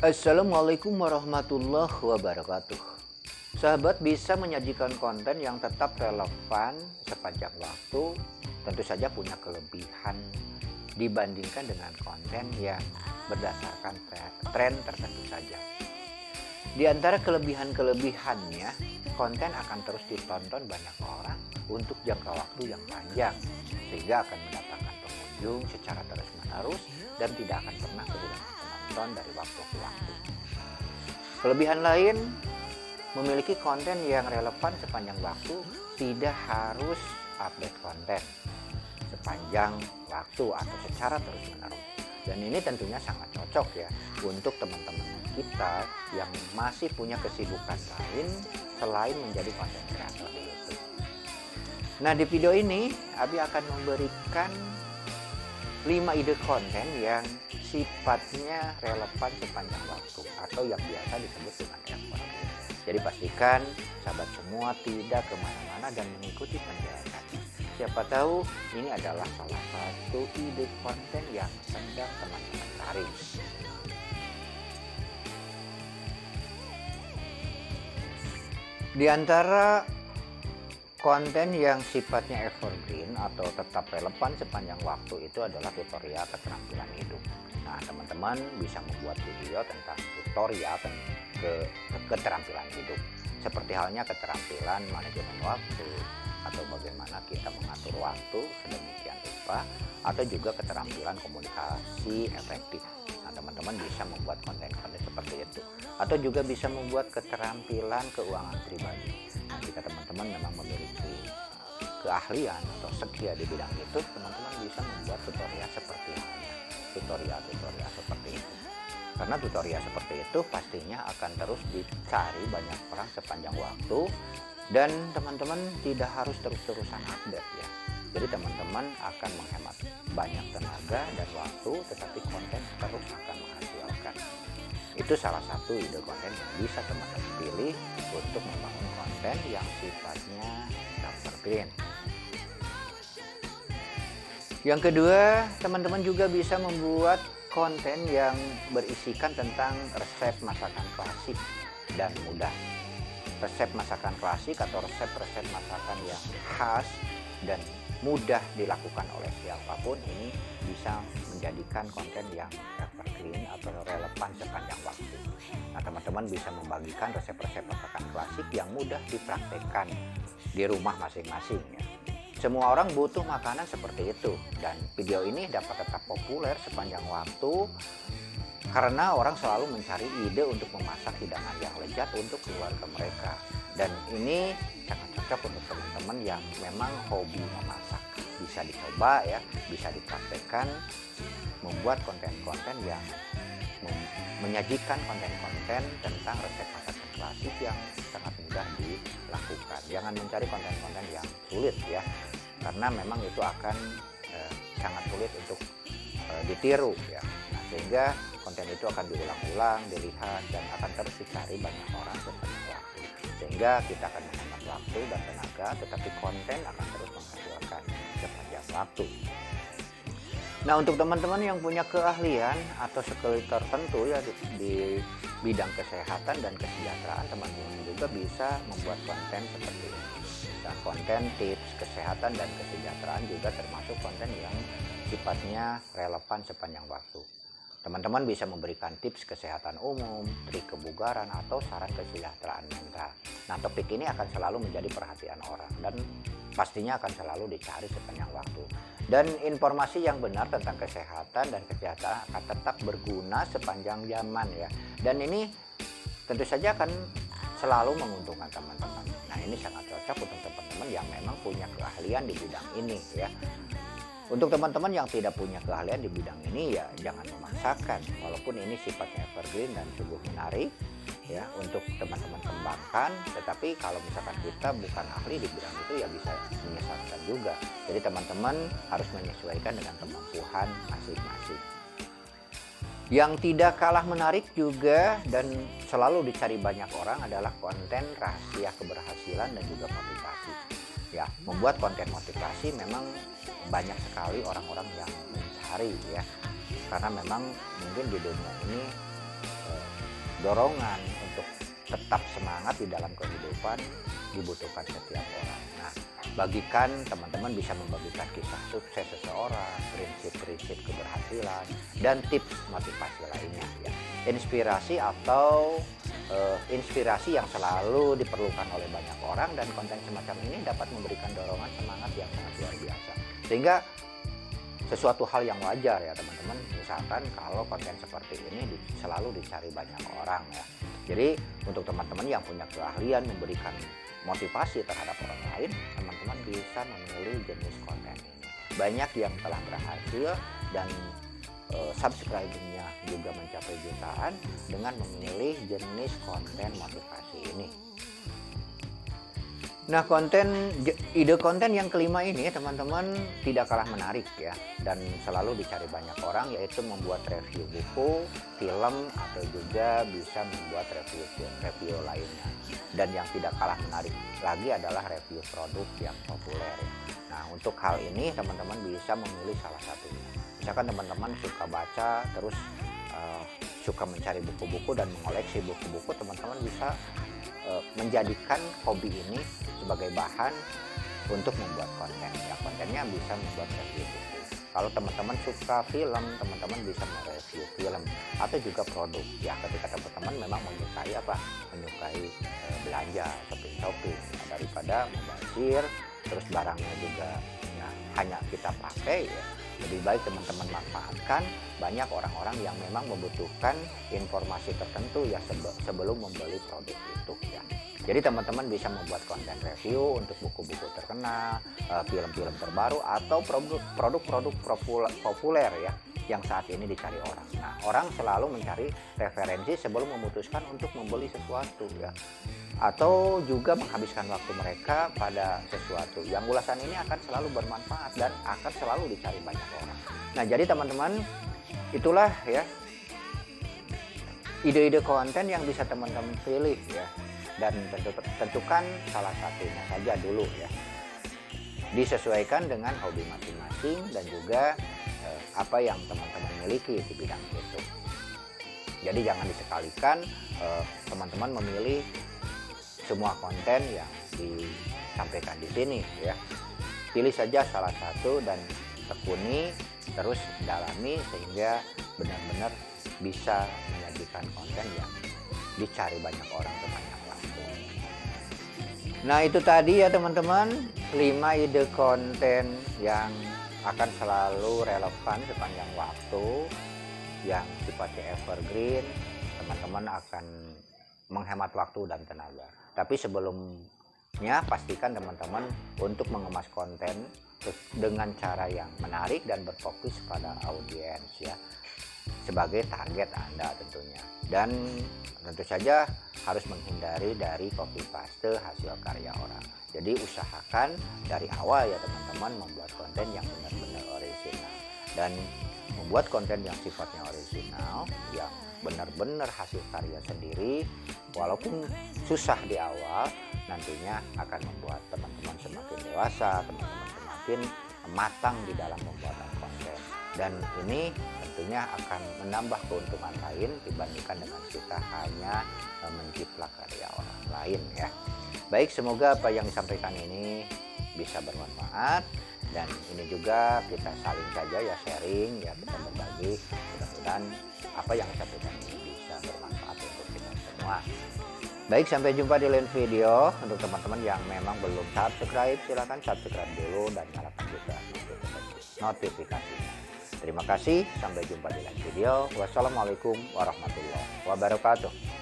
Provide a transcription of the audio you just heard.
Assalamualaikum warahmatullahi wabarakatuh. Sahabat bisa menyajikan konten yang tetap relevan sepanjang waktu, tentu saja punya kelebihan dibandingkan dengan konten yang berdasarkan tren tertentu saja. Di antara kelebihan-kelebihannya, konten akan terus ditonton banyak orang untuk jangka waktu yang panjang, sehingga akan mendapatkan pengunjung secara terus-menerus dan tidak akan pernah kehilangan penonton dari waktu ke waktu. Kelebihan lain, memiliki konten yang relevan sepanjang waktu, tidak harus update konten sepanjang waktu atau secara terus-menerus. Dan ini tentunya sangat cocok ya untuk teman-teman kita yang masih punya kesibukan lain selain menjadi konten kreator di YouTube. Nah, di video ini Abi akan memberikan 5 ide konten yang sifatnya relevan sepanjang waktu atau yang biasa disebut dengan evergreen. Jadi pastikan sahabat semua tidak kemana-mana dan mengikuti penjelasannya. Siapa tahu ini adalah salah satu ide konten yang sedang teman-teman cari. Di antara konten yang sifatnya evergreen atau tetap relevan sepanjang waktu itu adalah tutorial keterampilan hidup. Nah, teman-teman bisa membuat video tentang tutorial keterampilan hidup. Seperti halnya keterampilan manajemen waktu, atau bagaimana kita mengatur waktu sedemikian rupa, atau juga keterampilan komunikasi efektif. Nah, teman-teman bisa membuat konten-konten seperti itu. Atau juga bisa membuat keterampilan keuangan pribadi. Nah, jika teman-teman memang memiliki keahlian atau skill di bidang itu, teman-teman bisa membuat tutorial seperti halnya tutorial seperti itu. Karena tutorial seperti itu pastinya akan terus dicari banyak orang sepanjang waktu, dan teman-teman tidak harus terus-terusan update ya. Jadi teman-teman akan menghemat banyak tenaga dan waktu, tetapi konten terus akan menghasilkan. Itu salah satu ide konten yang bisa teman-teman pilih untuk membangun konten yang sifatnya evergreen. Yang kedua, teman-teman juga bisa membuat konten yang berisikan tentang resep masakan klasik dan mudah. Resep masakan klasik atau resep-resep masakan yang khas dan mudah dilakukan oleh siapapun, ini bisa menjadikan konten yang evergreen atau relevan sepanjang waktu. Nah, teman-teman bisa membagikan resep-resep masakan klasik yang mudah dipraktekkan di rumah masing-masing ya. Semua orang butuh makanan seperti itu, dan video ini dapat tetap populer sepanjang waktu karena orang selalu mencari ide untuk memasak hidangan yang lezat untuk keluarga mereka. Dan ini sangat cocok untuk teman-teman yang memang hobi memasak. Bisa dicoba ya, bisa dipraktekkan, membuat konten-konten yang menyajikan konten-konten tentang resep masakan klasik yang sangat mudah dilakukan. Jangan mencari konten-konten yang sulit ya, karena memang itu akan sangat sulit untuk ditiru ya. Nah, sehingga konten itu akan diulang-ulang, dilihat, dan akan terus dicari banyak orang sepanjang waktu. Sehingga kita akan menghemat waktu dan tenaga, tetapi konten akan terus menghasilkan sepanjang waktu. Nah, untuk teman-teman yang punya keahlian atau skill tertentu ya di bidang kesehatan dan kesejahteraan, teman-teman juga bisa membuat konten seperti ini. Nah, konten tips kesehatan dan kesejahteraan juga termasuk konten yang sifatnya relevan sepanjang waktu. Teman-teman bisa memberikan tips kesehatan umum, trik kebugaran, atau saran kesejahteraan mental. Nah, topik ini akan selalu menjadi perhatian orang dan pastinya akan selalu dicari sepanjang waktu. Dan informasi yang benar tentang kesehatan dan kesejahteraan akan tetap berguna sepanjang zaman ya. Dan ini tentu saja akan selalu menguntungkan teman-teman. Nah, ini sangat cocok untuk teman-teman yang memang punya keahlian di bidang ini ya. Untuk teman-teman yang tidak punya keahlian di bidang ini ya jangan memaksakan, walaupun ini sifatnya evergreen dan sungguh menarik ya untuk teman-teman kembangkan. Tetapi kalau misalkan kita bukan ahli di bidang itu ya bisa menyesatkan juga. Jadi teman-teman harus menyesuaikan dengan kemampuan masing-masing. Yang tidak kalah menarik juga dan selalu dicari banyak orang adalah konten rahasia keberhasilan dan juga motivasi. Ya, membuat konten motivasi memang banyak sekali orang-orang yang mencari ya, karena memang mungkin di dunia ini dorongan untuk tetap semangat di dalam kehidupan dibutuhkan setiap orang. Nah, bagikan teman-teman bisa membagikan kisah sukses seseorang, prinsip-prinsip keberhasilan, dan tips motivasi lainnya ya. Inspirasi atau inspirasi yang selalu diperlukan oleh banyak orang, dan konten semacam ini dapat memberikan dorongan semangat yang sangat luar biasa. Sehingga sesuatu hal yang wajar ya teman-teman, misalkan kalau konten seperti ini selalu dicari banyak orang ya. Jadi untuk teman-teman yang punya keahlian memberikan motivasi terhadap orang lain, teman-teman bisa memilih jenis konten ini. Banyak yang telah berhasil dan subscribernya juga mencapai jutaan dengan memilih jenis konten motivasi ini. Nah, ide konten yang kelima ini teman-teman tidak kalah menarik ya, dan selalu dicari banyak orang, yaitu membuat review buku, film, atau juga bisa membuat review lainnya. Dan yang tidak kalah menarik lagi adalah review produk yang populer. Nah, untuk hal ini teman-teman bisa memilih salah satunya. Misalkan teman-teman suka baca, terus suka mencari buku-buku dan mengoleksi buku-buku, teman-teman bisa menjadikan hobi ini sebagai bahan untuk membuat konten. Ya, kontennya bisa membuat review buku. Kalau teman-teman suka film, teman-teman bisa mereview film atau juga produk. Ya, ketika teman-teman memang menyukai menyukai belanja, shopping, daripada membazir terus barangnya juga ya hanya kita pakai ya. Lebih baik teman-teman manfaatkan. Banyak orang-orang yang memang membutuhkan informasi tertentu ya sebelum membeli produk itu ya. Jadi teman-teman bisa membuat konten review untuk buku-buku terkenal, film-film terbaru, atau produk-produk populer ya yang saat ini dicari orang. Nah, orang selalu mencari referensi sebelum memutuskan untuk membeli sesuatu ya, atau juga menghabiskan waktu mereka pada sesuatu. Yang ulasan ini akan selalu bermanfaat dan akan selalu dicari banyak orang. Nah, jadi teman-teman, itulah ya ide-ide konten yang bisa teman-teman pilih ya, dan tentukan salah satunya saja dulu ya. Disesuaikan dengan hobi masing-masing dan juga apa yang teman-teman miliki di bidang itu. Jadi jangan disekalikan teman-teman memilih semua konten yang disampaikan di sini ya. Pilih saja salah satu dan tekuni, terus dalami sehingga benar-benar bisa menyajikan konten yang dicari banyak orang sebanyak waktu. Nah, itu tadi ya teman-teman, 5 ide konten yang akan selalu relevan sepanjang waktu, yang sifatnya evergreen. Teman-teman akan menghemat waktu dan tenaga. Tapi sebelumnya pastikan teman-teman untuk mengemas konten dengan cara yang menarik dan berfokus pada audiens ya, sebagai target Anda tentunya. Dan tentu saja harus menghindari dari copy paste hasil karya orang. Jadi usahakan dari awal ya teman-teman membuat konten yang benar-benar orisinal, dan membuat konten yang sifatnya orisinal, yang benar-benar hasil karya sendiri, walaupun susah di awal, nantinya akan membuat teman-teman semakin dewasa, teman-teman semakin matang di dalam pembuatan konten. Dan ini tentunya akan menambah keuntungan lain dibandingkan dengan kita hanya menciplak karya orang lain ya. Baik, semoga apa yang disampaikan ini bisa bermanfaat, dan ini juga kita saling saja ya, sharing ya, kita berbagi. Mudah-mudahan apa yang disampaikan ini bisa bermanfaat untuk kita semua. Baik, sampai jumpa di lain video. Untuk teman-teman yang memang belum subscribe, silahkan subscribe dulu dan nyalakan juga notifikasinya. Terima kasih, sampai jumpa di lain video. Wassalamualaikum warahmatullahi wabarakatuh.